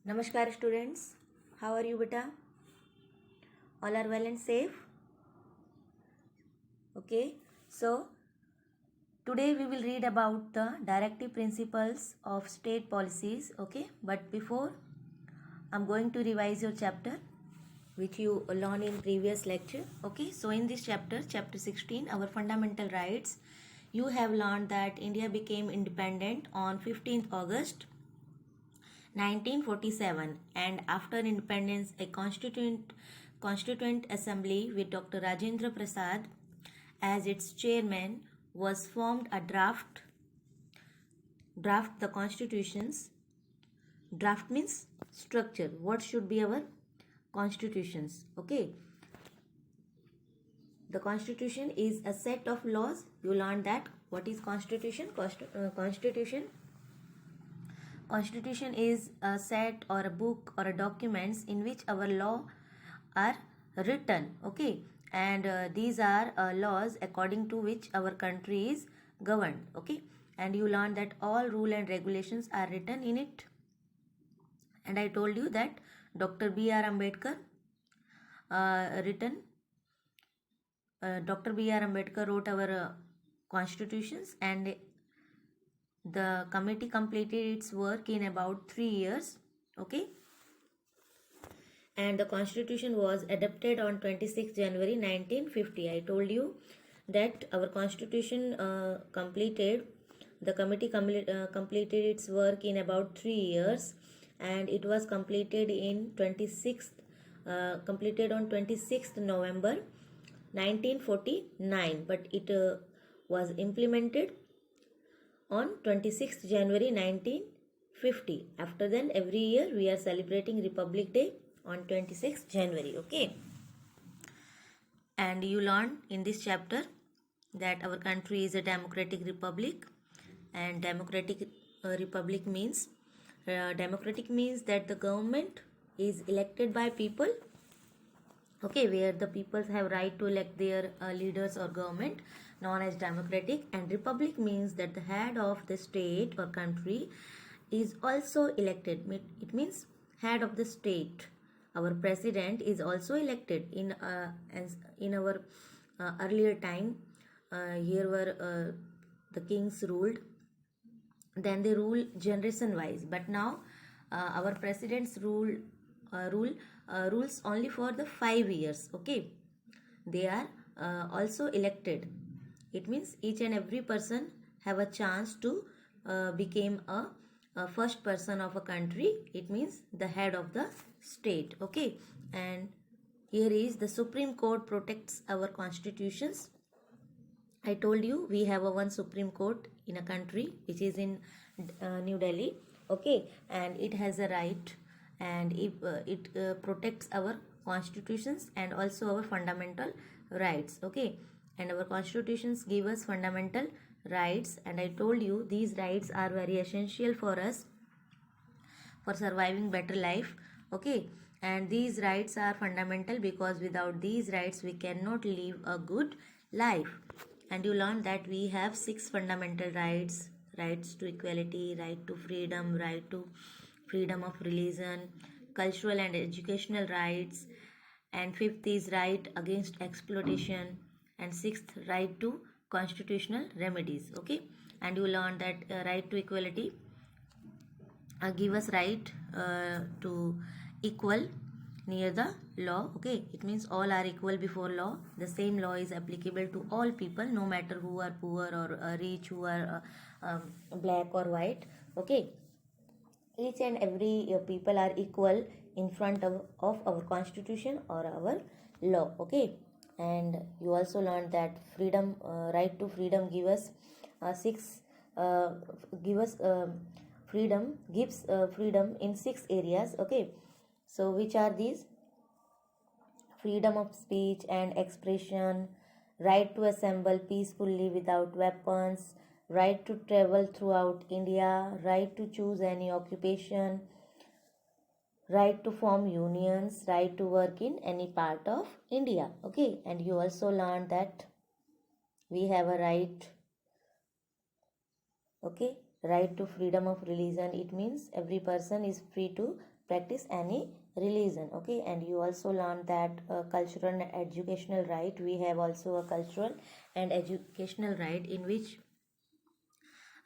Namaskar students, how are you beta? All are well and safe? Okay, so today we will read about the directive principles of state policies. Okay, but before I'm going to revise your chapter which you learned in previous lecture. Okay, so in this chapter, chapter 16, our fundamental rights, you have learned that India became independent on 15th August 1947, and after independence a constituent assembly with Dr. Rajendra Prasad as its chairman was formed. A draft the constitutions. Draft means structure, what should be our constitutions. Okay, the constitution is a set of laws. You learned that what is constitution. Constitution is a set or a book or a documents in which our law are written. Okay, and these are laws according to which our country is governed. Okay, and you learn that all rule and regulations are written in it. And I told you that Dr. B.R. Ambedkar Dr. B.R. Ambedkar wrote our constitutions, and the committee completed its work in about 3 years. Okay, and the constitution was adopted on 26 January 1950. I told you that our constitution the committee completed its work in about 3 years, and it was completed on 26th November 1949, but it was implemented on 26th January 1950. After then, every year we are celebrating Republic Day on 26th January. Okay, and you learn in this chapter that our country is a democratic republic, and democratic republic means that the government is elected by people. Okay, where the people have right to elect their leaders or government, known as democratic. And republic means that the head of the state or country is also elected. It means head of the state. Our president is also elected. In our earlier time, here were the kings ruled, then they rule generation wise, but now our presidents rules only for the 5 years. Okay, they are also elected. It means each and every person have a chance to become a first person of a country. It means the head of the state. Okay, and here is the Supreme Court protects our constitutions. I told you we have a one Supreme Court in a country which is in New Delhi. Okay, and it has a right, and it protects our constitutions and also our fundamental rights. Okay, and our constitutions give us fundamental rights, and I told you these rights are very essential for us for surviving better life. Okay, and these rights are fundamental because without these rights we cannot live a good life. And you learn that we have 6 fundamental rights: rights to equality, right to freedom, right to freedom of religion, cultural and educational rights, and 5th is right against exploitation, and 6th right to constitutional remedies. Okay, and you learn that right to equality give us right to equal near the law. Okay, it means all are equal before law. The same law is applicable to all people, no matter who are poor or rich, who are black or white. Okay, each and every people are equal in front of our constitution or our law. Okay, and you also learned that freedom right to freedom give us six give us freedom gives freedom in 6 areas. Okay, so which are these? Freedom of speech and expression, right to assemble peacefully without weapons, right to travel throughout India, right to choose any occupation, right to form unions, right to work in any part of India. Okay, and you also learned that we have a right, okay, right to freedom of religion. It means every person is free to practice any religion. Okay, and you also learn that cultural and educational right. We have also a cultural and educational right in which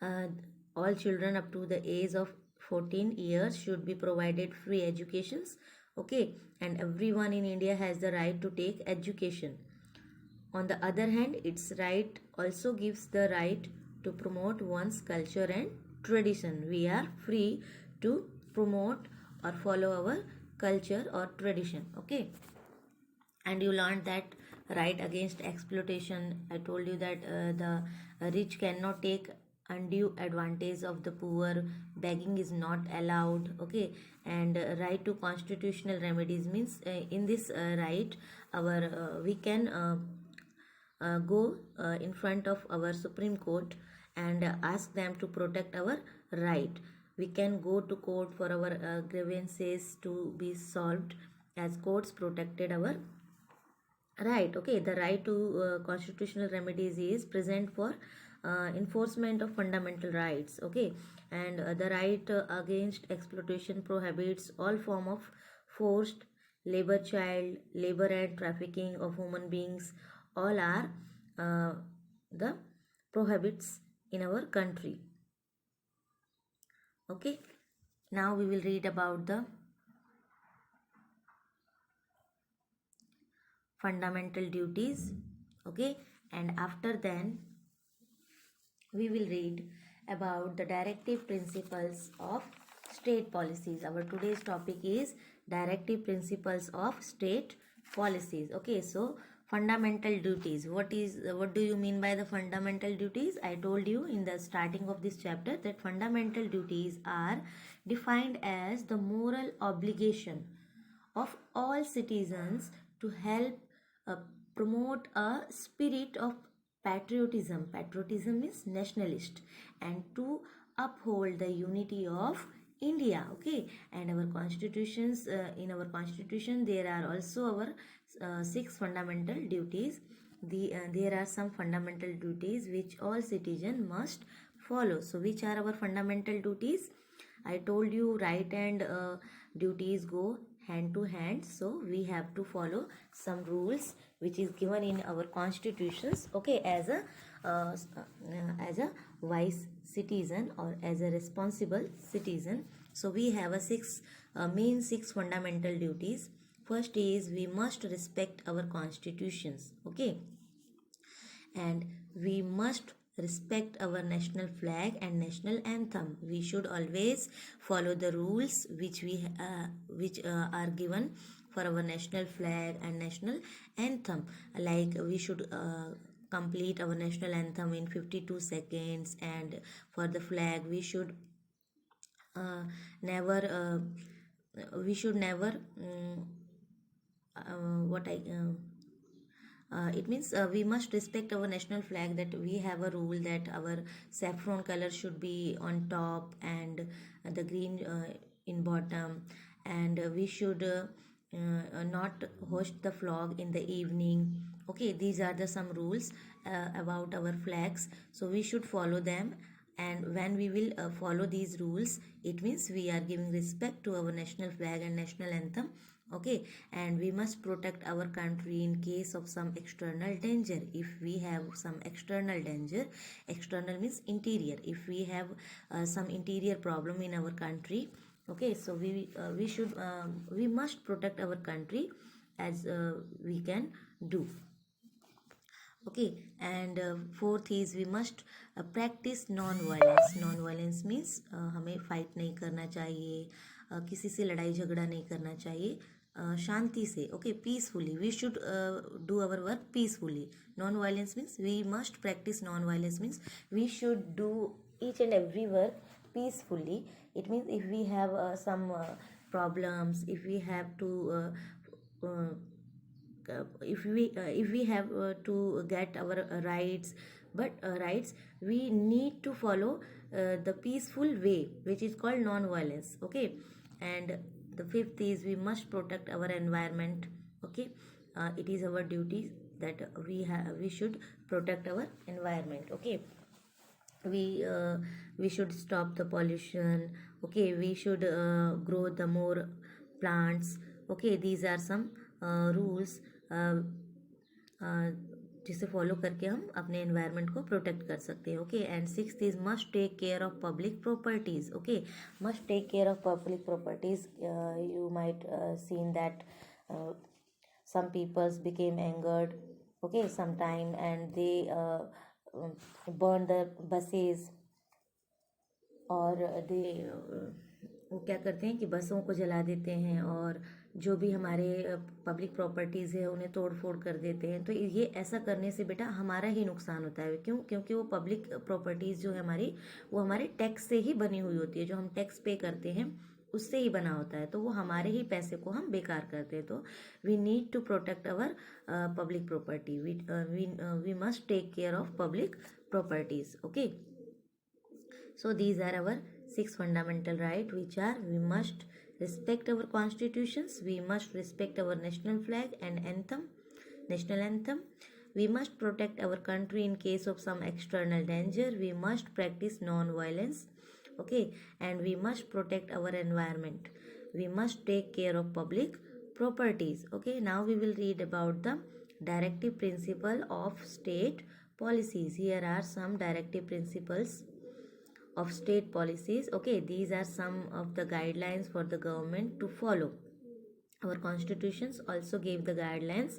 uh, all children up to the age of 14 years should be provided free educations. Okay, and everyone in India has the right to take education. On the other hand, its right also gives the right to promote one's culture and tradition. We are free to promote or follow our culture or tradition. Okay, and you learned that right against exploitation. I told you that the rich cannot take undue advantage of the poor. Begging is not allowed. Okay, and right to constitutional remedies means in this right our we can go in front of our Supreme Court and ask them to protect our right. We can go to court for our grievances to be solved, as courts protected our right. Okay, the right to constitutional remedies is present for enforcement of fundamental rights. Okay, and the right against exploitation prohibits all form of forced labor, child labor, and trafficking of human beings. All are the prohibits in our country. Okay, now we will read about the fundamental duties. Okay, and after then we will read about the directive principles of state policies. Our today's topic is directive principles of state policies. Okay, so fundamental duties. What do you mean by the fundamental duties? I told you in the starting of this chapter that fundamental duties are defined as the moral obligation of all citizens to help uh, promote a spirit of patriotism. Patriotism is nationalist, and to uphold the unity of India. Okay, and our constitutions, in our constitution there are also our six fundamental duties. There are some fundamental duties which all citizen must follow. So which are our fundamental duties? I told you right and duties go hand to hand, so we have to follow some rules which is given in our constitutions. Okay, as a wise citizen or as a responsible citizen. So we have a main six fundamental duties. First is we must respect our constitutions. Okay, and we must respect our national flag and national anthem. We should always follow the rules which are given for our national flag and national anthem. Like we should complete our national anthem in 52 seconds, and for the flag uh, never we should never what I it means we must respect our national flag, that we have a rule that our saffron color should be on top and the green in bottom, and we should not hoist the flag in the evening. Okay, these are the some rules about our flags, so we should follow them. And when we will follow these rules, it means we are giving respect to our national flag and national anthem. Okay, and we must protect our country in case of some external danger. If we have some external danger, external means interior, if we have some interior problem in our country. Okay, so we must protect our country as we can do. Okay, and fourth is we must practice non violence. Non violence means हमें fight नहीं करना चाहिए, किसी से लड़ाई झगड़ा नहीं करना चाहिए, शांति से. Okay, peacefully we should do our work peacefully. Non violence means we must practice non violence means we should do each and every work peacefully. It means if we have some problems, if we have to if we have to get our rights, we need to follow the peaceful way, which is called non violence. Okay, and the fifth is we must protect our environment. Okay, it is our duty that we should protect our environment. Okay, we should stop the pollution. Okay, we should grow the more plants. Okay, these are some rules जिसे follow करके हम अपने environment को protect कर सकते हैं. Okay, and sixth is must take care of public properties. Okay, must take care of public properties. You might seen that some peoples became angered, okay, sometime, and they burn the buses, और दे वो क्या करते हैं कि बसों को जला देते हैं और जो भी हमारे पब्लिक प्रॉपर्टीज़ है उन्हें तोड़ फोड़ कर देते हैं. तो ये ऐसा करने से बेटा हमारा ही नुकसान होता है. क्यों? क्योंकि वो पब्लिक प्रॉपर्टीज़ जो है हमारी, वो हमारे टैक्स से ही बनी हुई होती है. जो हम टैक्स पे करते हैं उससे ही बना होता है, तो वो हमारे ही पैसे को हम बेकार करते हैं. तो we need to protect our public property. We must take care of public properties. Okay, so these are our 6 fundamental rights, which are: we must respect our constitutions, we must respect our national flag and anthem, national anthem, we must protect our country in case of some external danger, we must practice non-violence, okay, and we must protect our environment, we must take care of public properties. Okay, now we will read about the directive principle of state policies. Here are some directive principles of state policies. Okay, these are some of the guidelines for the government to follow. Our constitutions also gave the guidelines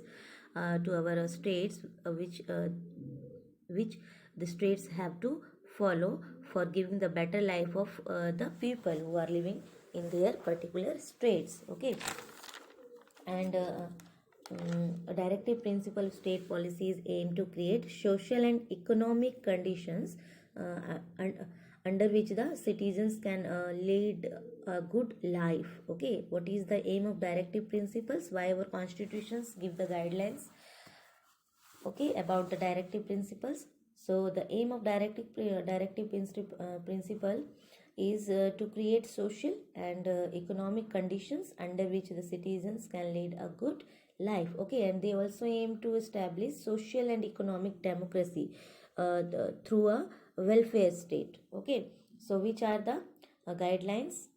to our states, which the states have to follow for giving the better life of the people who are living in their particular states. Okay, and a directive principle of state policies aim to create social and economic conditions under which the citizens can lead a good life. Okay, what is the aim of directive principles? Why our constitutions give the guidelines, okay, about the directive principles? So the aim of directive principle is to create social and economic conditions under which the citizens can lead a good life. Okay, and they also aim to establish social and economic democracy through a welfare state. Okay, so which are the guidelines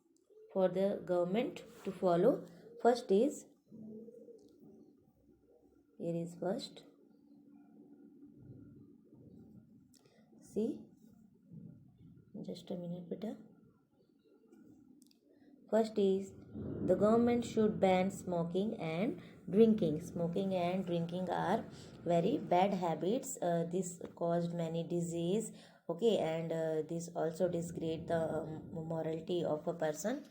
for the government to follow? First is, here is first, see, just a minute beta. First is, the government should ban smoking and drinking. Smoking and drinking are very bad habits. This caused many disease. Okay, and this also degrade the morality of a person.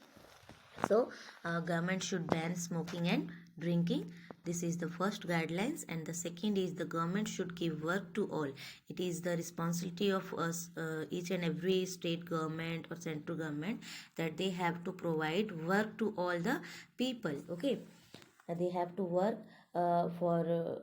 So government should ban smoking and drinking. This is the first guidelines. And the second is, the government should give work to all. It is the responsibility of us, each and every state government or central government, that they have to provide work to all the people. Okay, they have to work for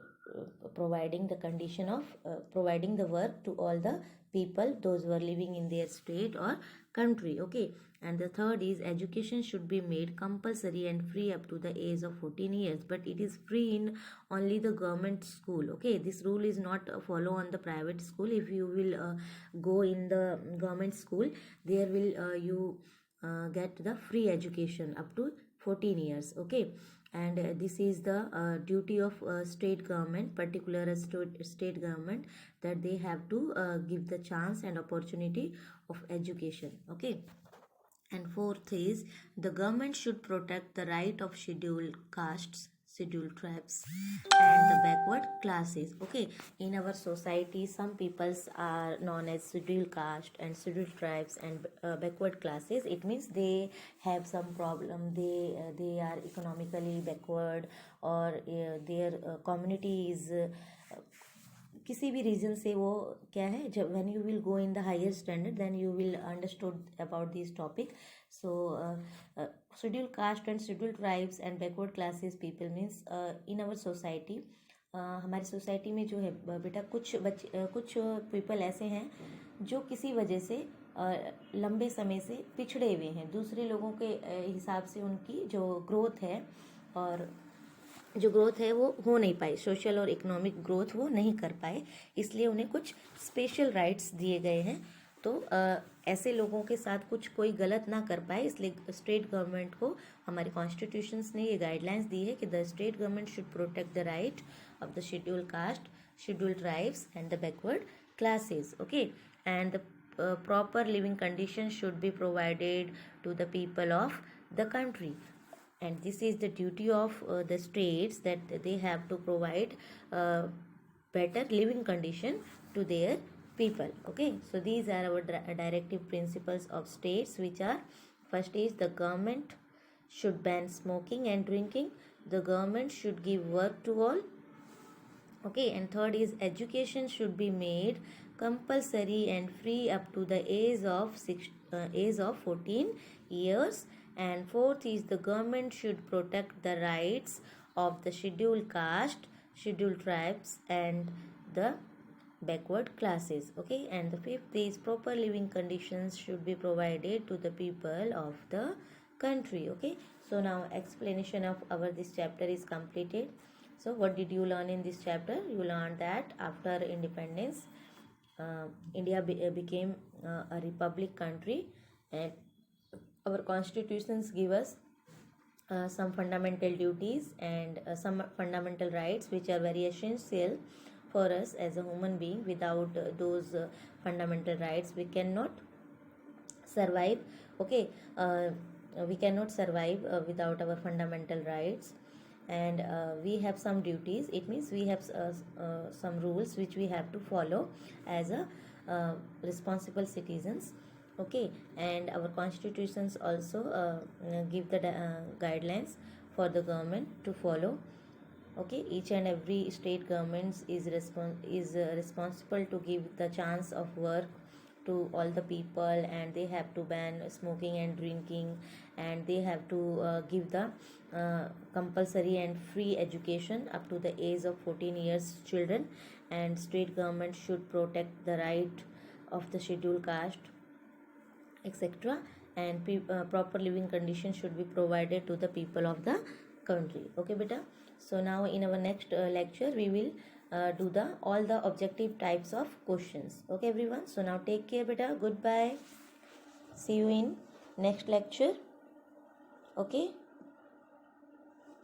providing the condition of providing the work to all the people, those who are living in their state or country. Okay, and the third is, education should be made compulsory and free up to the age of 14 years, but it is free in only the government school. Okay, this rule is not follow on the private school. If you will go in the government school, there will you get the free education up to 14 years. Okay, and this is the duty of state government, particular state government, that they have to give the chance and opportunity of education. Okay, and fourth is, the government should protect the right of scheduled castes, scheduled tribes, and the backward classes. Okay, in our society, some peoples are known as scheduled caste and scheduled tribes and backward classes. It means they have some problem. They are economically backward, or their community is किसी भी reason से वो क्या है, जब when you will go in the higher standard then you will understood about this topic. So schedule caste and schedule tribes and backward classes people means in our society. हमारी society में जो है बेटा, कुछ पीपल ऐसे हैं जो किसी वजह से लंबे समय से पिछड़े हुए हैं. दूसरे लोगों के हिसाब से उनकी जो ग्रोथ है, और जो ग्रोथ है वो हो नहीं पाई, सोशल और इकोनॉमिक ग्रोथ वो नहीं कर पाए, इसलिए उन्हें कुछ स्पेशल राइट्स दिए गए हैं. तो ऐसे लोगों के साथ कुछ कोई गलत ना कर पाए, इसलिए स्टेट गवर्नमेंट को हमारे कॉन्स्टिट्यूशंस ने ये गाइडलाइंस दी है कि the state government should protect the right of the scheduled caste, scheduled tribes, and the backward classes. Okay, and the proper living conditions should be provided to the people of the country. And this is the duty of the states, that they have to provide better living condition to their people. Okay, so these are our directive principles of states, which are: first is the government should ban smoking and drinking. The government should give work to all. Okay, and third is education should be made compulsory and free up to the age of 14 years. And fourth is the government should protect the rights of the scheduled caste, scheduled tribes, and the backward classes. Okay, and the fifth is proper living conditions should be provided to the people of the country. Okay, so now explanation of our this chapter is completed. So what did you learn in this chapter? You learned that after independence, India became a republic country, and our constitutions give us some fundamental duties and some fundamental rights which are very essential for us as a human being. Without those fundamental rights, we cannot survive. Okay, we cannot survive without our fundamental rights. And we have some duties. It means we have some rules which we have to follow as a responsible citizens. Okay, and our constitutions also give the guidelines for the government to follow. Okay, each and every state governments is responsible to give the chance of work to all the people, and they have to ban smoking and drinking, and they have to give the compulsory and free education up to the age of 14 years children. And state government should protect the right of the scheduled caste, etc. And proper living conditions should be provided to the people of the country. Okay beta, so now in our next lecture we will do the all the objective types of questions. Okay everyone, so now take care beta, goodbye, see you in next lecture. Okay.